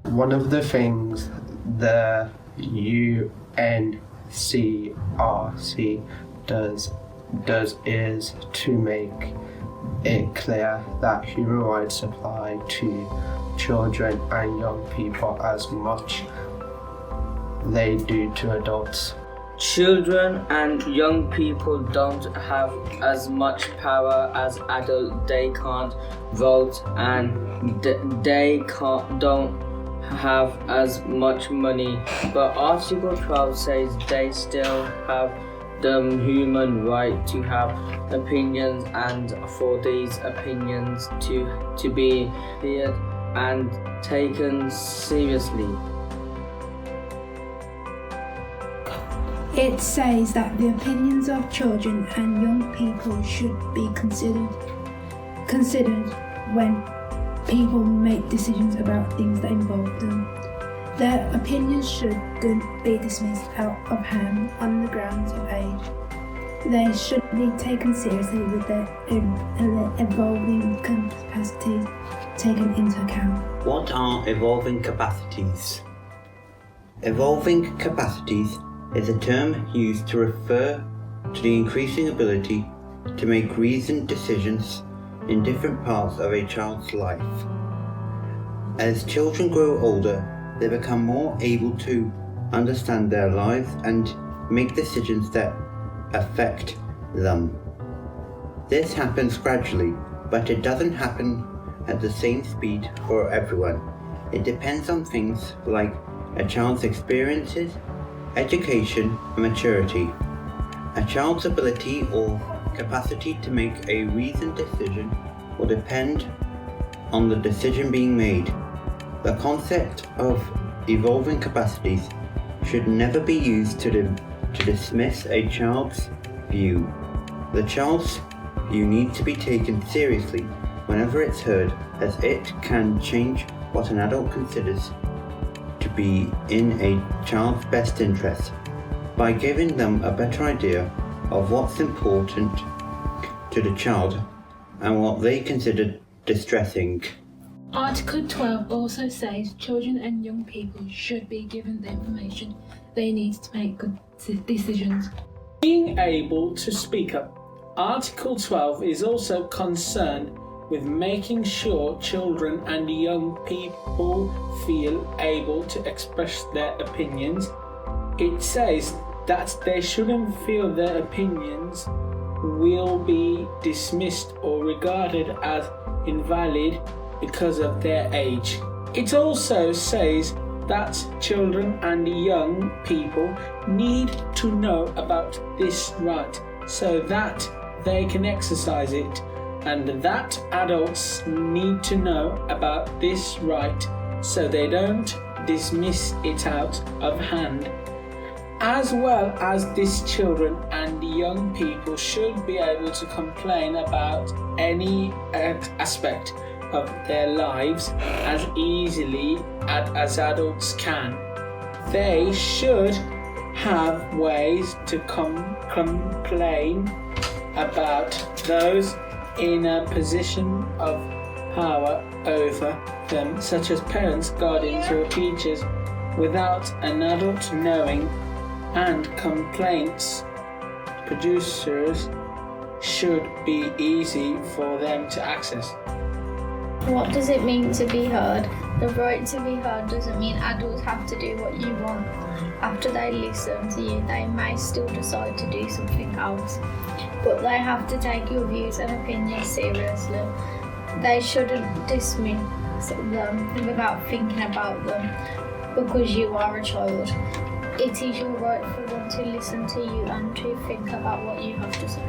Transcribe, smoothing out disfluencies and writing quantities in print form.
One of the things the UNCRC does is to make it clear that human rights apply to children and young people as much they do to adults. Children and young people don't have as much power as adults. They can't vote and don't have as much money. But Article 12 says they still have the human right to have opinions and for these opinions to be heard and taken seriously. It says that the opinions of children and young people should be considered when people make decisions about things that involve them. Their opinions shouldn't be dismissed out of hand on the grounds of age. They should be taken seriously with their evolving capacities taken into account. What are evolving capacities? Evolving capacities is a term used to refer to the increasing ability to make reasoned decisions in different parts of a child's life. As children grow older, they become more able to understand their lives and make decisions that affect them. This happens gradually, but it doesn't happen at the same speed for everyone. It depends on things like a child's experiences, education, and maturity. A child's ability or capacity to make a reasoned decision will depend on the decision being made. The concept of evolving capacities should never be used to dismiss a child's view. The child's view needs to be taken seriously whenever it's heard, as it can change what an adult considers to be in a child's best interest by giving them a better idea of what's important to the child and what they consider distressing. Article 12 also says children and young people should be given the information they need to make good decisions. Being able to speak up. Article 12 is also concerned with making sure children and young people feel able to express their opinions. It says that they shouldn't feel their opinions will be dismissed or regarded as invalid because of their age. It also says that children and young people need to know about this right so that they can exercise it, and that adults need to know about this right so they don't dismiss it out of hand. As well as this, children and young people should be able to complain about any aspect of their lives as easily as adults can. They should have ways to complain about those in a position of power over them, such as parents, guardians, or teachers, without an adult knowing, and complaints producers should be easy for them to access. What does it mean to be heard? The right to be heard doesn't mean adults have to do what you want. After they listen to you, they may still decide to do something else, but they have to take your views and opinions seriously. They shouldn't dismiss them without thinking about them because you are a child. It is your right for them to listen to you and to think about what you have to say.